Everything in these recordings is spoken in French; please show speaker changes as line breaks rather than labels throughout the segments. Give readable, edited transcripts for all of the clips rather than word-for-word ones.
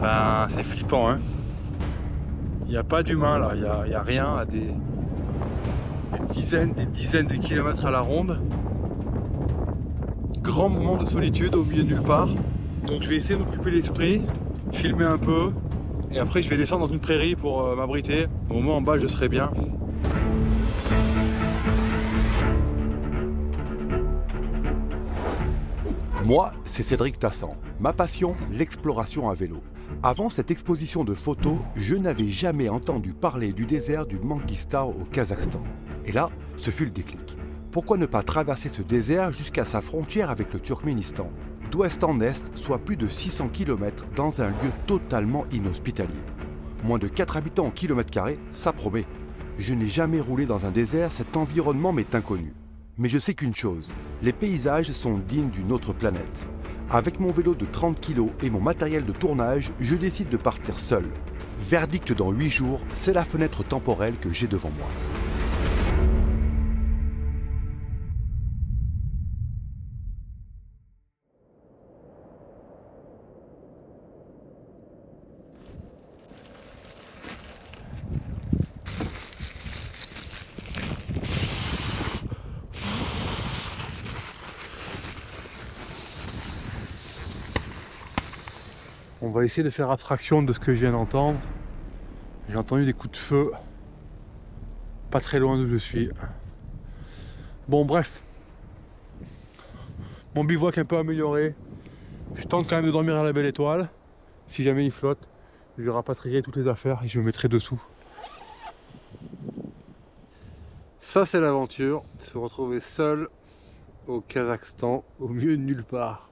Ben, c'est flippant, hein. Il n'y a pas d'humain là, il n'y a rien à des dizaines de kilomètres à la ronde. Grand moment de solitude au milieu de nulle part. Donc je vais essayer d'occuper l'esprit, filmer un peu, et après je vais descendre dans une prairie pour m'abriter. Au moins en bas je serai bien.
Moi, c'est Cédric Tassan. Ma passion, l'exploration à vélo. Avant cette exposition de photos, je n'avais jamais entendu parler du désert du Manghistar au Kazakhstan. Et là, ce fut le déclic. Pourquoi ne pas traverser ce désert jusqu'à sa frontière avec le Turkménistan? D'ouest en est, soit plus de 600 km dans un lieu totalement inhospitalier. Moins de 4 habitants au kilomètre carré, ça promet. Je n'ai jamais roulé dans un désert, cet environnement m'est inconnu. Mais je sais qu'une chose, les paysages sont dignes d'une autre planète. Avec mon vélo de 30 kg et mon matériel de tournage, je décide de partir seul. Verdict dans 8 jours, c'est la fenêtre temporelle que j'ai devant moi.
On va essayer de faire abstraction de ce que je viens d'entendre. J'ai entendu des coups de feu pas très loin d'où je suis. Bon bref, mon bivouac un peu amélioré. Je tente quand même de dormir à la belle étoile. Si jamais il flotte, je rapatrierai toutes les affaires et je me mettrai dessous. Ça c'est l'aventure, se retrouver seul au Kazakhstan, au milieu de nulle part.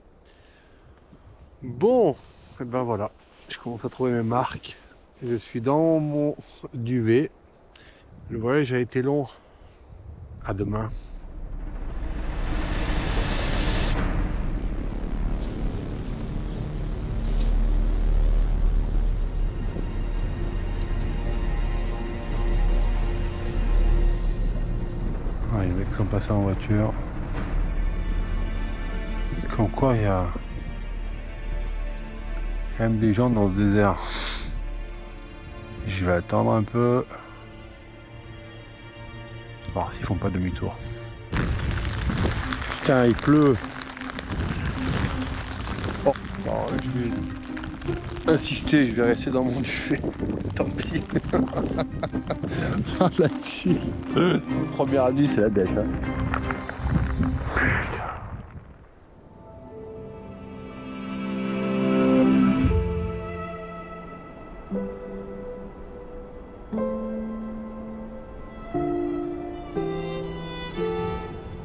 Bon, et ben voilà, je commence à trouver mes marques. Je suis dans mon duvet. Le voyage a été long. À demain. Ah, les mecs sont passés en voiture. Comme quoi il y a quand même des gens dans ce désert. Je vais attendre un peu. Voir s'ils font pas demi-tour. Putain, il pleut. Oh, je vais insister, je vais rester dans mon duvet. Tant pis. Là-dessus. Première nuit, c'est la bête. Hein.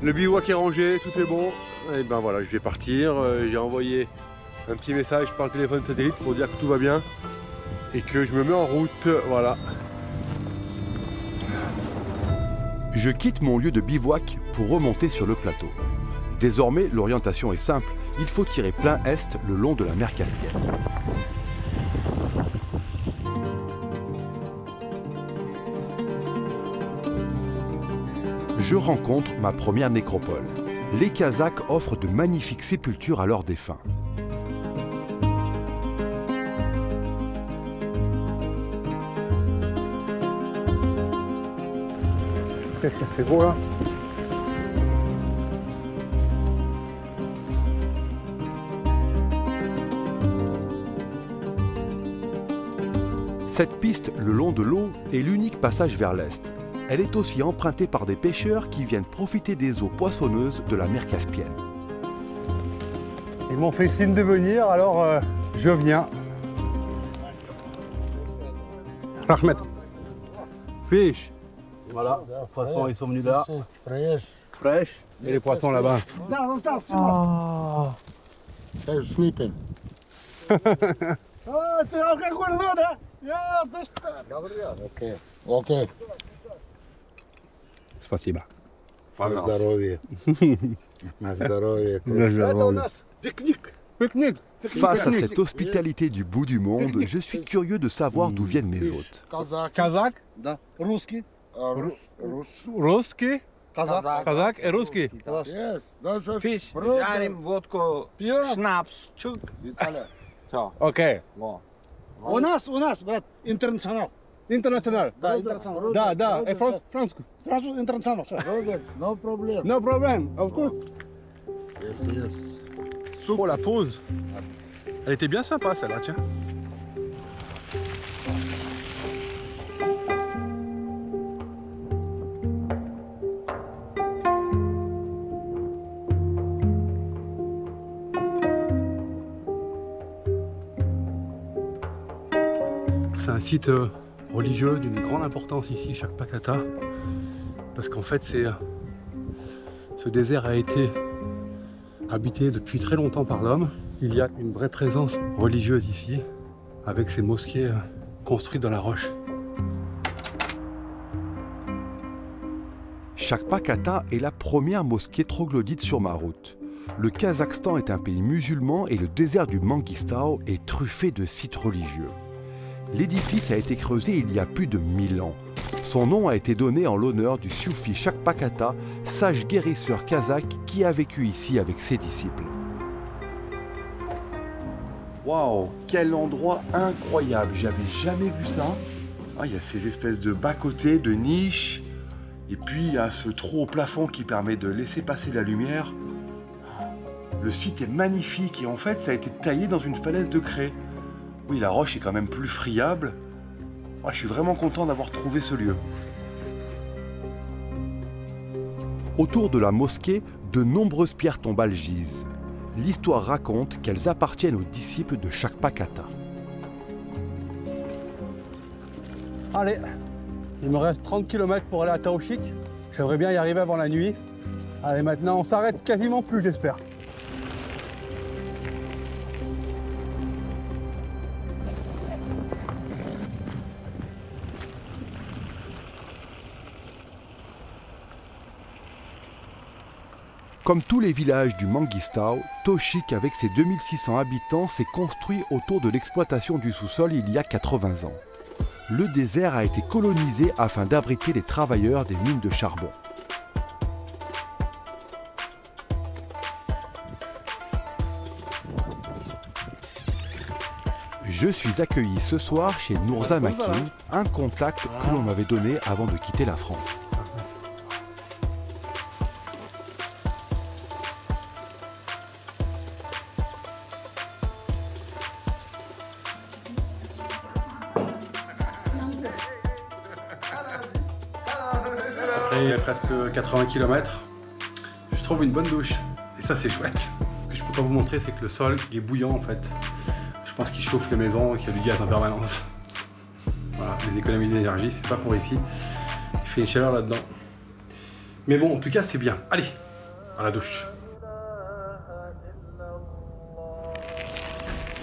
Le bivouac est rangé, tout est bon. Et ben voilà, je vais partir. J'ai envoyé un petit message par le téléphone satellite pour dire que tout va bien et que je me mets en route. Voilà.
Je quitte mon lieu de bivouac pour remonter sur le plateau. Désormais, l'orientation est simple. Il faut tirer plein est le long de la mer Caspienne. Je rencontre ma première nécropole. Les Kazakhs offrent de magnifiques sépultures à leurs défunts.
Qu'est-ce que c'est beau là?
Cette piste le long de l'eau est l'unique passage vers l'est. Elle est aussi empruntée par des pêcheurs qui viennent profiter des eaux poissonneuses de la mer Caspienne.
Ils m'ont fait signe de venir, alors je viens. Ahmed. Fish. Voilà, les poissons ils sont venus là. Fraîche. Et les poissons là-bas. Oh.
Sleeping. Окей. Окей.
Спасибо.
На здоровье. На здоровье.
Это у нас пикник. Пикник.
Face à cette hospitalité du bout du monde, je suis curieux de savoir d'où viennent mes hôtes.
Казак.
Да. Русский.
Русский.
Казак.
Казак и русский.
Yes. Даже
Fish,
Правда.
жарим водку,
Пьем.
шнапс, чук.
Виталя.
Все.
Окей.
Во. У нас, брат, интернационал.
International.
Да, интернационал.
Да, et France.
Сразу интернационал. Robert, no problem.
No problem, of course.
Yes.
Oh, la pause. Elle était bien sympa celle-là, tiens. C'est un site religieux d'une grande importance ici, Chakpakata, parce qu'en fait ce désert a été habité depuis très longtemps par l'homme. Il y a une vraie présence religieuse ici, avec ces mosquées construites dans la roche.
Chakpakata est la première mosquée troglodyte sur ma route. Le Kazakhstan est un pays musulman et le désert du Mangistau est truffé de sites religieux. L'édifice a été creusé il y a plus de 1000 ans. Son nom a été donné en l'honneur du soufi Chakpakata, sage guérisseur kazakh qui a vécu ici avec ses disciples. Waouh, quel endroit incroyable, j'avais jamais vu ça. Ah, il y a ces espèces de bas-côtés, de niches, et puis il y a ce trou au plafond qui permet de laisser passer la lumière. Le site est magnifique et en fait ça a été taillé dans une falaise de craie. Oui, la roche est quand même plus friable. Oh, je suis vraiment content d'avoir trouvé ce lieu. Autour de la mosquée, de nombreuses pierres tombales gisent. L'histoire raconte qu'elles appartiennent aux disciples de Chakpakata.
Allez, il me reste 30 km pour aller à Taochik. J'aimerais bien y arriver avant la nuit. Allez, maintenant on s'arrête quasiment plus, j'espère.
Comme tous les villages du Mangistau, Taochik avec ses 2600 habitants s'est construit autour de l'exploitation du sous-sol il y a 80 ans. Le désert a été colonisé afin d'abriter les travailleurs des mines de charbon. Je suis accueilli ce soir chez Nourza Makin, un contact que l'on m'avait donné avant de quitter la France.
Après presque 80 km, je trouve une bonne douche. Et ça c'est chouette. Ce que je peux pas vous montrer, c'est que le sol il est bouillant en fait. Je pense qu'il chauffe les maisons et qu'il y a du gaz en permanence. Voilà, les économies d'énergie, c'est pas pour ici. Il fait une chaleur là-dedans. Mais bon, en tout cas c'est bien. Allez, à la douche.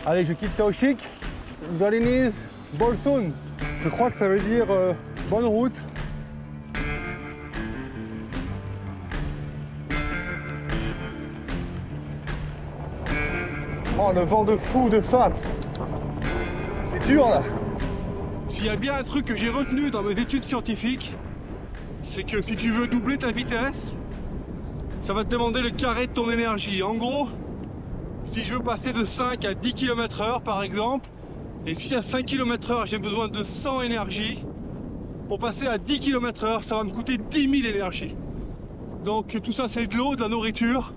Allez, je quitte Taochik. Zoliniz, Bolsun. Je crois que ça veut dire bonne route. Oh, le vent de fou de face. C'est dur là. S'il y a bien un truc que j'ai retenu dans mes études scientifiques, c'est que si tu veux doubler ta vitesse, ça va te demander le carré de ton énergie. En gros, si je veux passer de 5 à 10 km/h par exemple, et si à 5 km/h j'ai besoin de 100 énergie, pour passer à 10 km/h, ça va me coûter 10 000 énergies. Donc tout ça c'est de l'eau, de la nourriture.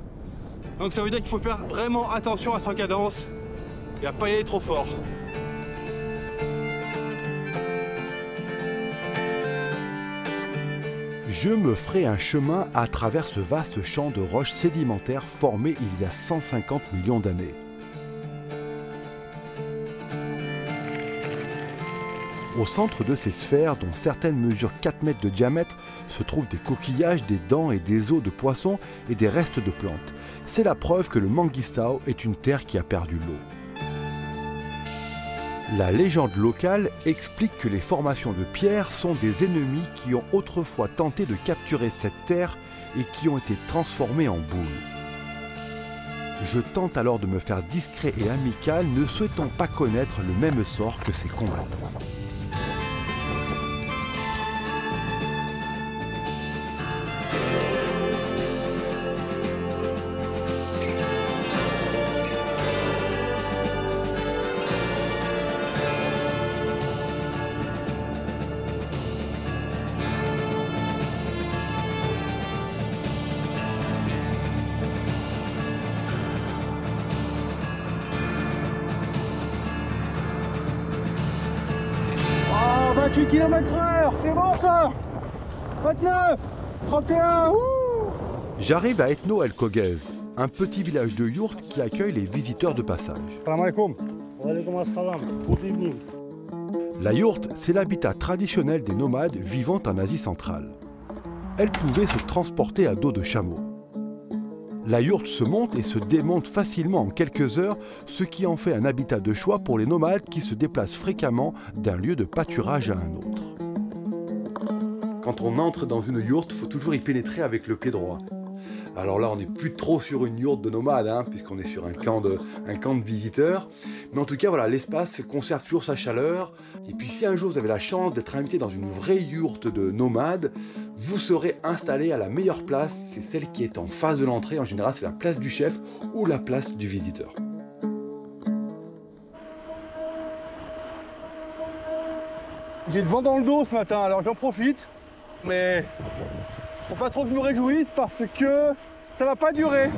Donc ça veut dire qu'il faut faire vraiment attention à sa cadence et à pas y aller trop fort.
Je me ferai un chemin à travers ce vaste champ de roches sédimentaires formé il y a 150 millions d'années. Au centre de ces sphères, dont certaines mesurent 4 mètres de diamètre, se trouvent des coquillages, des dents et des os de poissons et des restes de plantes. C'est la preuve que le Mangistau est une terre qui a perdu l'eau. La légende locale explique que les formations de pierre sont des ennemis qui ont autrefois tenté de capturer cette terre et qui ont été transformés en boule. Je tente alors de me faire discret et amical, ne souhaitant pas connaître le même sort que ces combattants.
28 km/h, c'est bon ça. 29, 31, wouh.
J'arrive à Ethno El Kogez, un petit village de yourtes qui accueille les visiteurs de passage.
Salam alaikum.
Wa alaikum assalam. Good evening.
La yourte, c'est l'habitat traditionnel des nomades vivant en Asie centrale. Elle pouvait se transporter à dos de chameau. La yourte se monte et se démonte facilement en quelques heures, ce qui en fait un habitat de choix pour les nomades qui se déplacent fréquemment d'un lieu de pâturage à un autre. Quand on entre dans une yourte, il faut toujours y pénétrer avec le pied droit. Alors là, on n'est plus trop sur une yourte de nomades, hein, puisqu'on est sur un camp de visiteurs. Mais en tout cas, voilà, l'espace conserve toujours sa chaleur. Et puis si un jour vous avez la chance d'être invité dans une vraie yourte de nomades, vous serez installé à la meilleure place. C'est celle qui est en face de l'entrée. En général, c'est la place du chef ou la place du visiteur.
J'ai le vent dans le dos ce matin, alors j'en profite. Mais faut pas trop que je me réjouisse parce que ça va pas durer.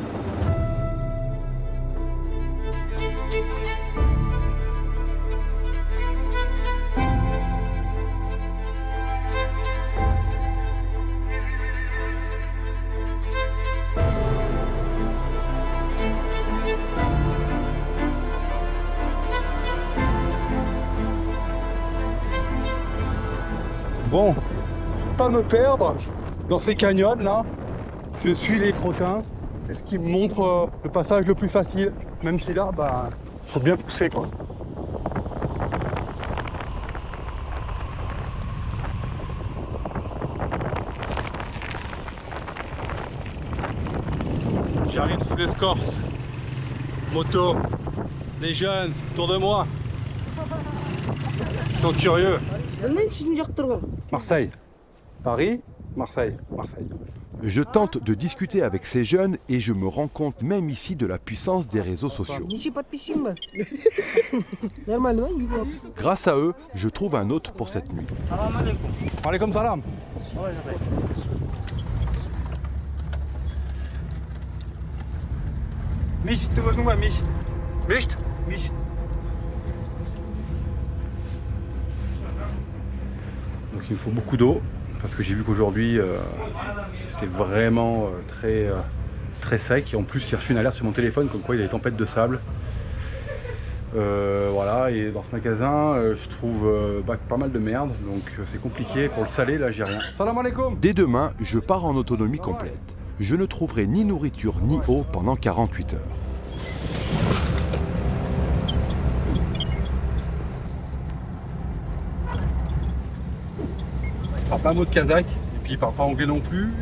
Bon, pas me perdre dans ces canyons là. Je suis les crottins. C'est ce qui me montre le passage le plus facile. Même si là, bah, faut bien pousser quoi. J'arrive sous l'escorte. Moto, les jeunes autour de moi. Ils sont curieux. Marseille, Paris, Marseille, Marseille.
Je tente de discuter avec ces jeunes et je me rends compte même ici de la puissance des réseaux sociaux. Grâce à eux, je trouve un hôte pour cette nuit.
Alaikum salam.
Mist, mist.
Mist.
Mist.
Donc il me faut beaucoup d'eau parce que j'ai vu qu'aujourd'hui c'était vraiment très sec. Et en plus j'ai reçu une alerte sur mon téléphone comme quoi il y a des tempêtes de sable. Voilà, et dans ce magasin je trouve pas mal de merde, donc c'est compliqué. Pour le salé là j'ai rien. Salam alaikum.
Dès demain, je pars en autonomie complète. Je ne trouverai ni nourriture ni eau pendant 48 heures.
Il parle pas un mot de kazakh, et puis il parle pas anglais non plus,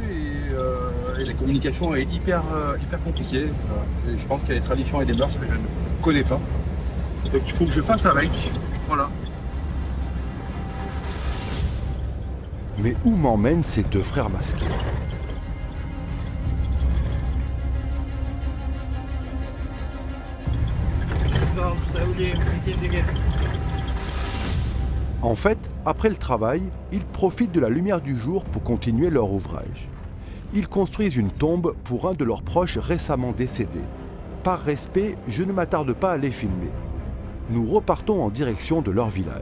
et la communication est hyper compliquée. Et je pense qu'il y a des traditions et des mœurs que je ne connais pas. Donc il faut que je fasse avec. Voilà.
Mais où m'emmènent ces deux frères masqués? En fait, après le travail, ils profitent de la lumière du jour pour continuer leur ouvrage. Ils construisent une tombe pour un de leurs proches récemment décédé. Par respect, je ne m'attarde pas à les filmer. Nous repartons en direction de leur village.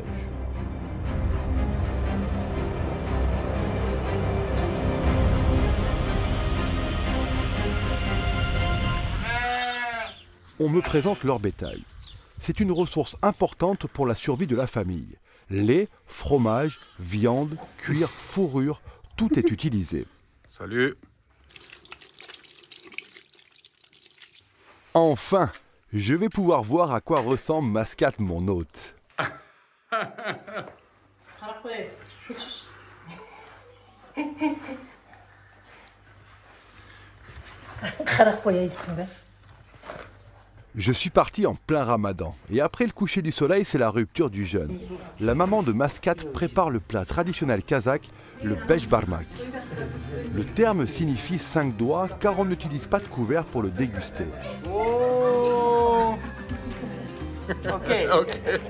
On me présente leur bétail. C'est une ressource importante pour la survie de la famille. Lait, fromage, viande, cuir, fourrure, tout est utilisé.
Salut.
Enfin, je vais pouvoir voir à quoi ressemble Mascat, mon hôte. Je suis parti en plein ramadan et après le coucher du soleil, c'est la rupture du jeûne. La maman de Mascat prépare le plat traditionnel kazakh, le besh barmak. Le terme signifie 5 doigts car on n'utilise pas de couvert pour le déguster.
Oh.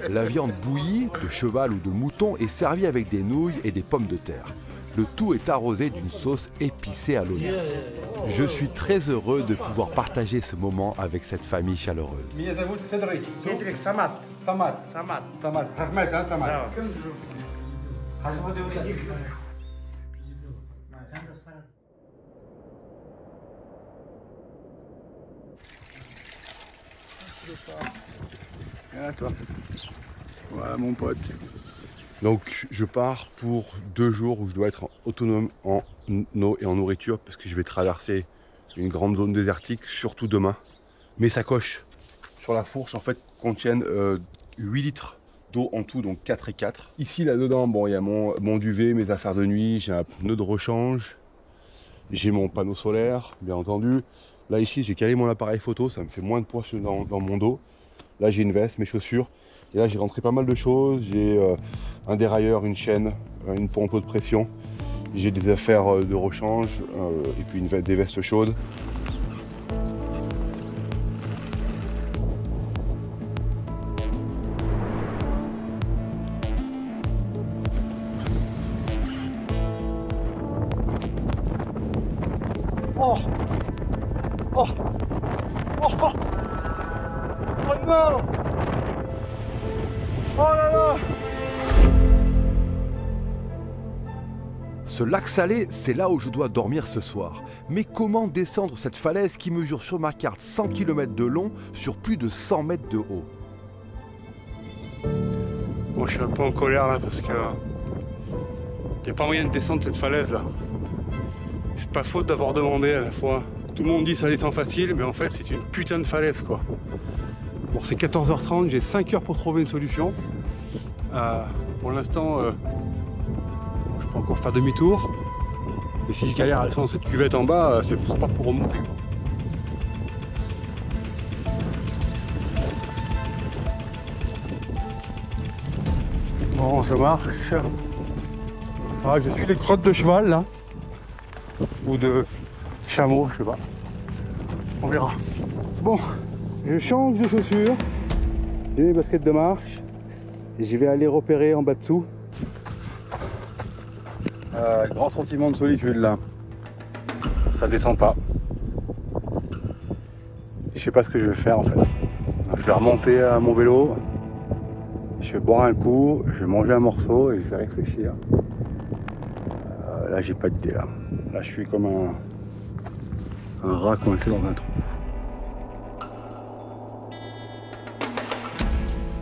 La viande bouillie, de cheval ou de mouton, est servie avec des nouilles et des pommes de terre. Le tout est arrosé d'une sauce épicée à l'oignon. Je suis très heureux de pouvoir partager ce moment avec cette famille chaleureuse.
Viens toi. Voilà mon pote. Donc je pars pour 2 jours où je dois être autonome en eau et en nourriture parce que je vais traverser une grande zone désertique, surtout demain. Mes sacoches sur la fourche en fait contiennent 8 litres d'eau en tout, donc 4 et 4. Ici là-dedans, bon, il y a mon duvet, mes affaires de nuit, j'ai un pneu de rechange, j'ai mon panneau solaire, bien entendu. Là ici j'ai calé mon appareil photo, ça me fait moins de poids dans mon dos. Là j'ai une veste, mes chaussures. Et là j'ai rentré pas mal de choses. J'ai un dérailleur, une chaîne, une pompe de pression. J'ai des affaires de rechange et puis des vestes chaudes. Oh oh oh oh oh non. Oh là là!
Ce lac salé, c'est là où je dois dormir ce soir. Mais comment descendre cette falaise qui mesure sur ma carte 100 km de long sur plus de 100 mètres de haut?
Bon, je suis un peu en colère là parce que il n'y a pas moyen de descendre cette falaise là. C'est pas faute d'avoir demandé à la fois. Tout le monde dit ça descend facile, mais en fait c'est une putain de falaise quoi. Bon, c'est 14h30, j'ai 5 heures pour trouver une solution. Pour l'instant, je peux encore faire demi-tour. Et si je galère à descendre cette cuvette en bas, c'est pas pour remonter. Bon, ça marche. Ah, je suis les crottes de cheval là. Ou de chameau, je sais pas. On verra. Bon. Je change de chaussures, j'ai mes baskets de marche et je vais aller repérer en bas dessous. Grand sentiment de solitude là, ça descend pas. Et je sais pas ce que je vais faire en fait. Je vais remonter à mon vélo, je vais boire un coup, je vais manger un morceau et je vais réfléchir. Là j'ai pas d'idée là. Là je suis comme un rat coincé dans un trou.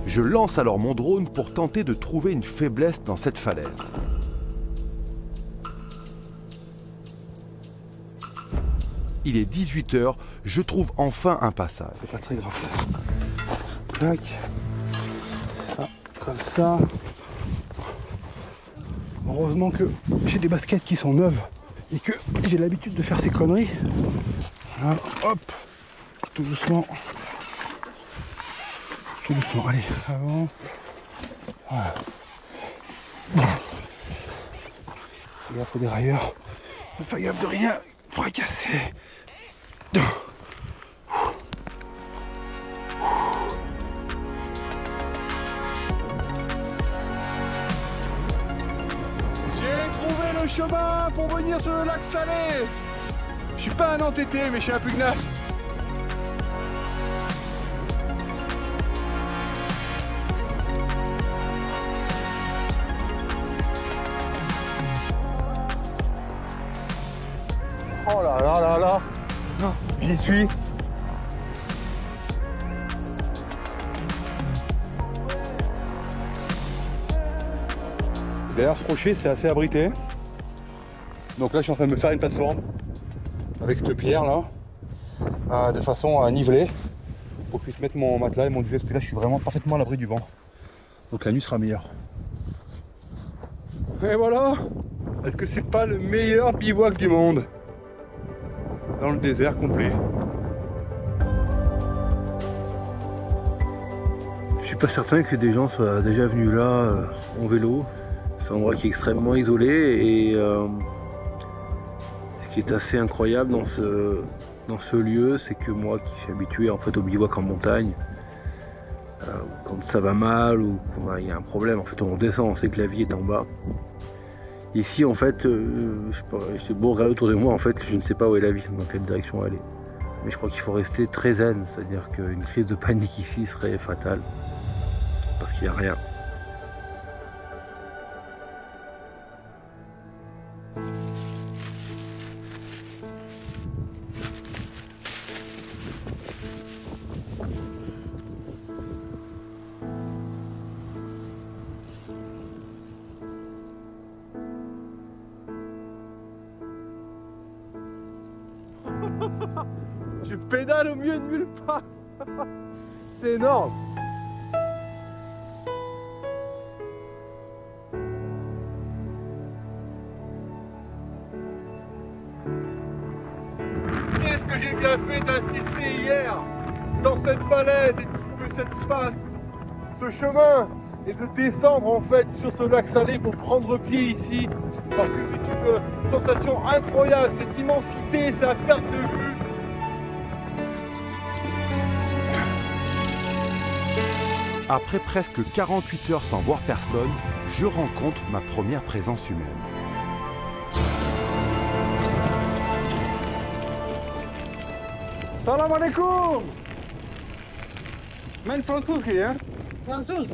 Je lance alors mon drone pour tenter de trouver une faiblesse dans cette falaise. Il est 18 h, je trouve enfin un passage.
C'est pas très grave ça. Tac. Ça, comme ça. Heureusement que j'ai des baskets qui sont neuves et que j'ai l'habitude de faire ces conneries. Voilà, hop, tout doucement. Tout doucement, allez, avance. Voilà. Fais gaffe aux dérailleurs. Fais gaffe de rien fracasser. J'ai trouvé le chemin pour venir sur le lac Salé. Je suis pas un entêté, mais je suis un pugnace. Oh là là là là. Non, j'y suis. Derrière ce rocher, c'est assez abrité. Donc là, je suis en train de me faire une plateforme avec cette pierre là, de façon à niveler pour que je puisse mettre mon matelas et mon duvet. Parce que là, je suis vraiment parfaitement à l'abri du vent. Donc la nuit sera meilleure. Et voilà. Est-ce que c'est pas le meilleur bivouac du monde? Dans le désert complet. Je suis pas certain que des gens soient déjà venus là en vélo. C'est un endroit qui est extrêmement isolé et ce qui est assez incroyable dans ce lieu, c'est que moi qui suis habitué en fait au bivouac en montagne, quand ça va mal ou qu'il y a un problème, en fait on descend, on sait que la vie est en bas. Ici en fait, j'ai beau regarder autour de moi, en fait je ne sais pas où est la vie, dans quelle direction elle est. Mais je crois qu'il faut rester très zen, c'est-à-dire qu'une crise de panique ici serait fatale, parce qu'il n'y a rien. Je pédale au milieu de nulle part. C'est énorme. Qu'est-ce que j'ai bien fait d'assister hier dans cette falaise et de trouver cette face, ce chemin, et de descendre en fait sur ce lac salé pour prendre pied ici, parce que c'est une sensation incroyable, cette immensité, c'est à perte de vue.
Après presque 48 heures sans voir personne, je rencontre ma première présence humaine.
Salam alaikum. Men francuski, hein?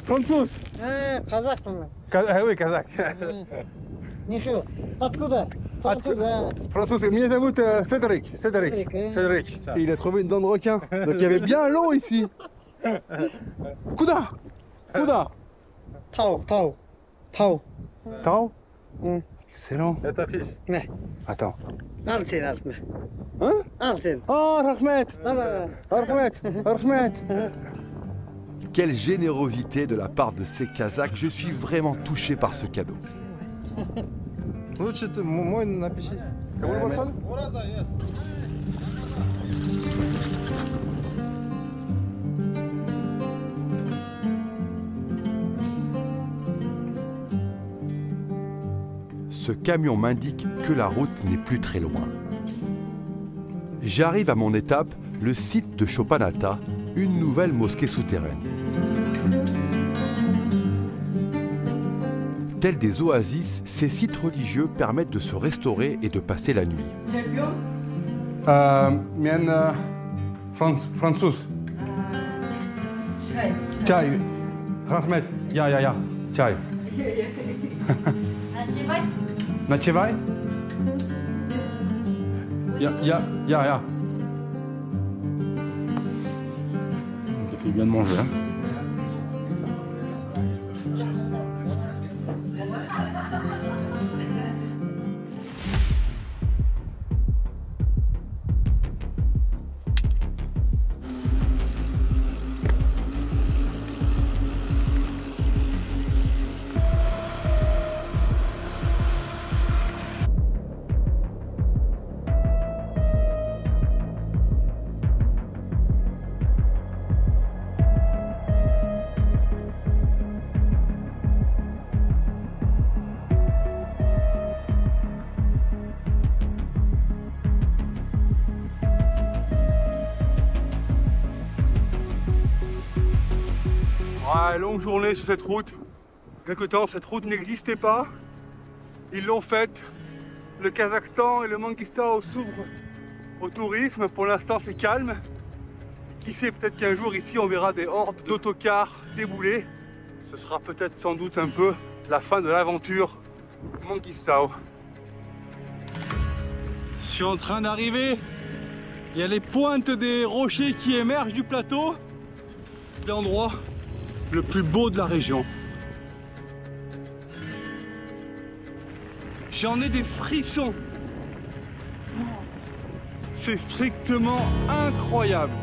Francus.
Kazak mı?
Oui, kazakh.
Nişo. Откуда?
Francuski. Меня зовут Cédric. Cédric. Il a trouvé une dent de requin. Donc il y avait bien un lot ici. Kouda.
Tao.
Tao. Excellent.
Et ta fiche?
Ne?
Attends.
Al sen al.
Hein?
Al sen.
Oh, Rahmet.
Tamam.
Rahmet.
Quelle générosité de la part de ces Kazakhs, je suis vraiment touché par ce cadeau.
Лучше ты мой напиши. Кого больше?
Ce camion m'indique que la route n'est plus très loin. J'arrive à mon étape, le site de Chopanata, une nouvelle mosquée souterraine. Tels des oasis, ces sites religieux permettent de se restaurer et de passer la nuit.
Мен француз. Чай. Rahmet. Я. Чай. Ночевай? Я. Ça fait bien de manger, hein? Ouais, longue journée sur cette route. Quelque temps, cette route n'existait pas. Ils l'ont faite. Le Kazakhstan et le Mangistau s'ouvrent au tourisme. Pour l'instant, c'est calme. Qui sait, peut-être qu'un jour ici, on verra des hordes d'autocars débouler. Ce sera peut-être sans doute un peu la fin de l'aventure Mangistau. Je suis en train d'arriver. Il y a les pointes des rochers qui émergent du plateau. L'endroit le plus beau de la région. J'en ai des frissons. C'est strictement incroyable.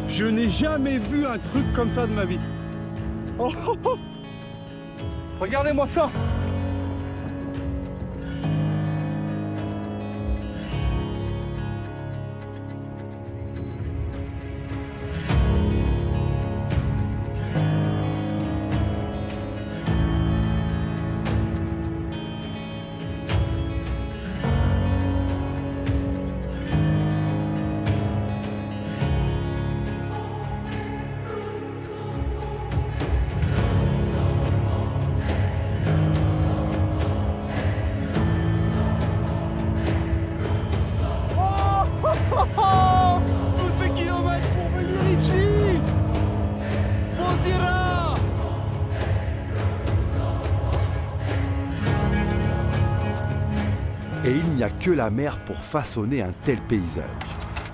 Je n'ai jamais vu un truc comme ça de ma vie. Oh, oh, oh. Regardez-moi ça.
Et il n'y a que la mer pour façonner un tel paysage.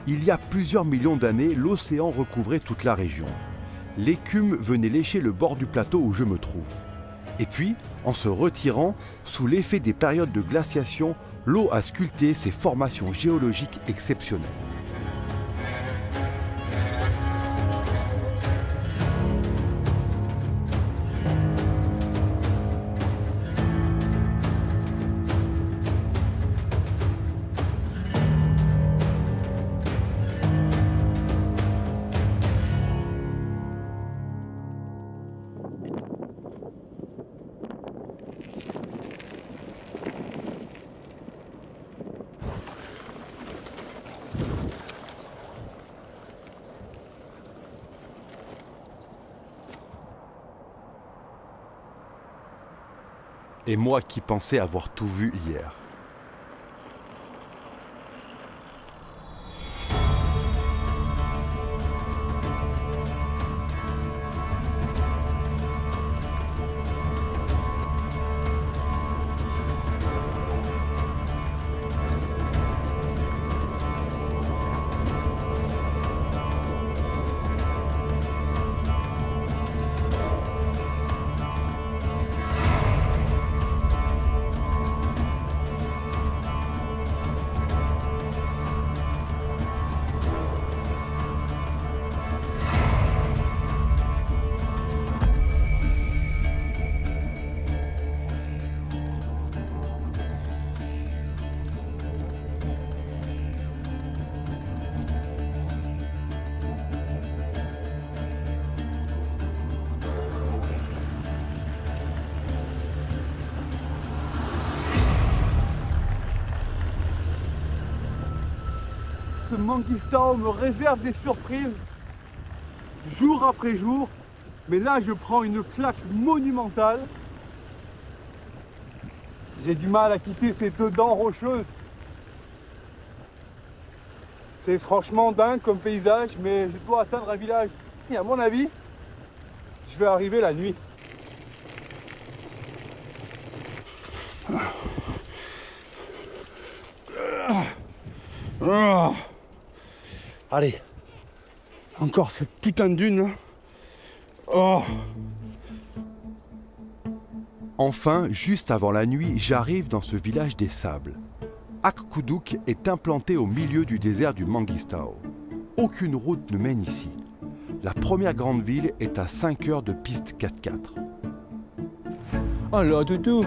Il y a plusieurs millions d'années, l'océan recouvrait toute la région. L'écume venait lécher le bord du plateau où je me trouve. Et puis, en se retirant, sous l'effet des périodes de glaciation, l'eau a sculpté ces formations géologiques exceptionnelles. Et moi qui pensais avoir tout vu hier.
Ce Mangistao me réserve des surprises jour après jour, mais là je prends une claque monumentale. J'ai du mal à quitter ces deux dents rocheuses. C'est franchement dingue comme paysage, mais je dois atteindre un village. Et à mon avis, je vais arriver la nuit. Allez, encore cette putain de dune là. Oh.
Enfin, juste avant la nuit, j'arrive dans ce village des sables. Akkuduk est implanté au milieu du désert du Mangistao. Aucune route ne mène ici. La première grande ville est à 5 heures de piste 4x4.
Oh là, toutou.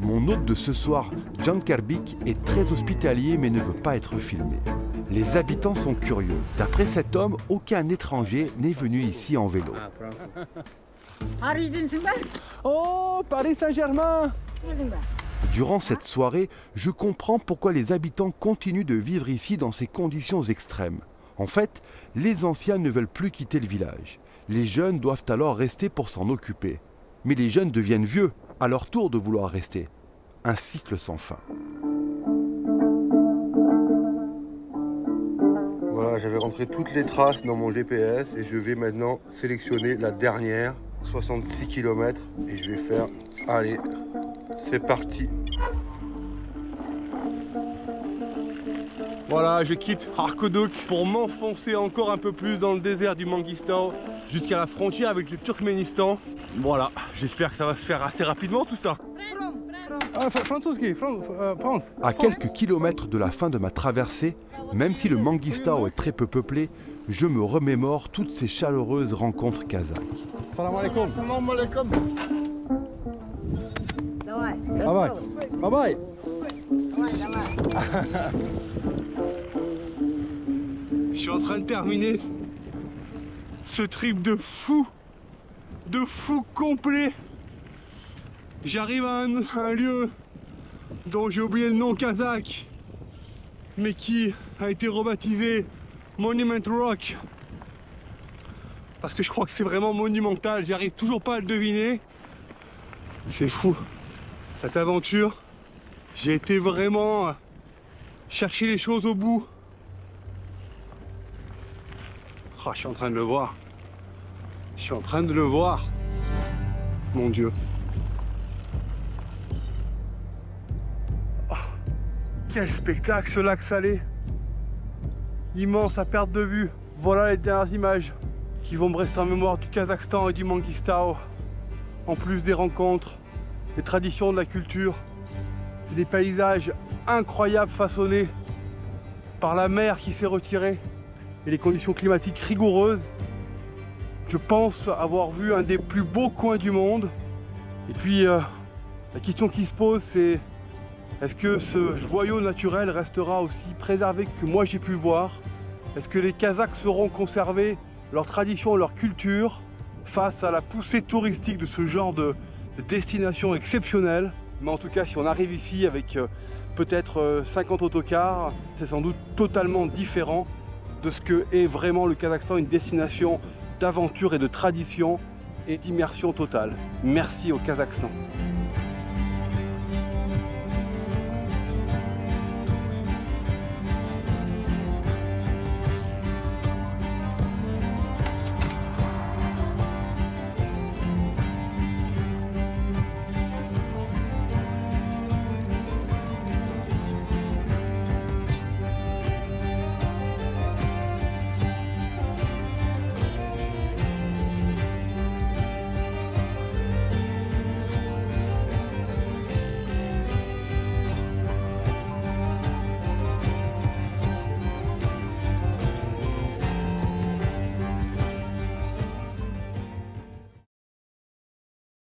Mon hôte de ce soir, Jan Kerbik, est très hospitalier mais ne veut pas être filmé. Les habitants sont curieux. D'après cet homme, aucun étranger n'est venu ici en vélo.
Oh, Paris Saint-Germain.
Durant cette soirée, je comprends pourquoi les habitants continuent de vivre ici dans ces conditions extrêmes. En fait, les anciens ne veulent plus quitter le village. Les jeunes doivent alors rester pour s'en occuper. Mais les jeunes deviennent vieux, à leur tour de vouloir rester. Un cycle sans fin.
Voilà, j'avais rentré toutes les traces dans mon GPS et je vais maintenant sélectionner la dernière, 66 km, et je vais faire, allez, c'est parti. Voilà, je quitte Akkuduk pour m'enfoncer encore un peu plus dans le désert du Mangistao jusqu'à la frontière avec le Turkménistan. Voilà, j'espère que ça va se faire assez rapidement tout ça. France.
À quelques kilomètres de la fin de ma traversée, même si le Mangistao est très peu peuplé, je me remémore toutes ces chaleureuses rencontres kazakhs.
Salam alaikum.
Salam alaikum.
Bye bye. Bye bye. Je suis en train de terminer ce trip de fou complet. J'arrive à un lieu dont j'ai oublié le nom kazakh, mais qui a été rebaptisé Monument Rock. Parce que je crois que c'est vraiment monumental, j'arrive toujours pas à le deviner. C'est fou, cette aventure. J'ai été vraiment chercher les choses au bout. Oh, je suis en train de le voir. Je suis en train de le voir. Mon Dieu. Oh, quel spectacle ce lac salé. Immense à perte de vue. Voilà les dernières images qui vont me rester en mémoire du Kazakhstan et du Mangistao. en plus des rencontres, des traditions, de la culture. C'est des paysages incroyables façonnés par la mer qui s'est retirée et les conditions climatiques rigoureuses. Je pense avoir vu un des plus beaux coins du monde. Et puis la question qui se pose, c'est est-ce que ce joyau naturel restera aussi préservé que moi j'ai pu le voir? Est-ce que les Kazakhs sauront conserver leur tradition, leur culture face à la poussée touristique de ce genre de destination exceptionnelle? Mais en tout cas, si on arrive ici avec peut-être 50 autocars, c'est sans doute totalement différent de ce que est vraiment le Kazakhstan, une destination d'aventure et de tradition et d'immersion totale. Merci au Kazakhstan.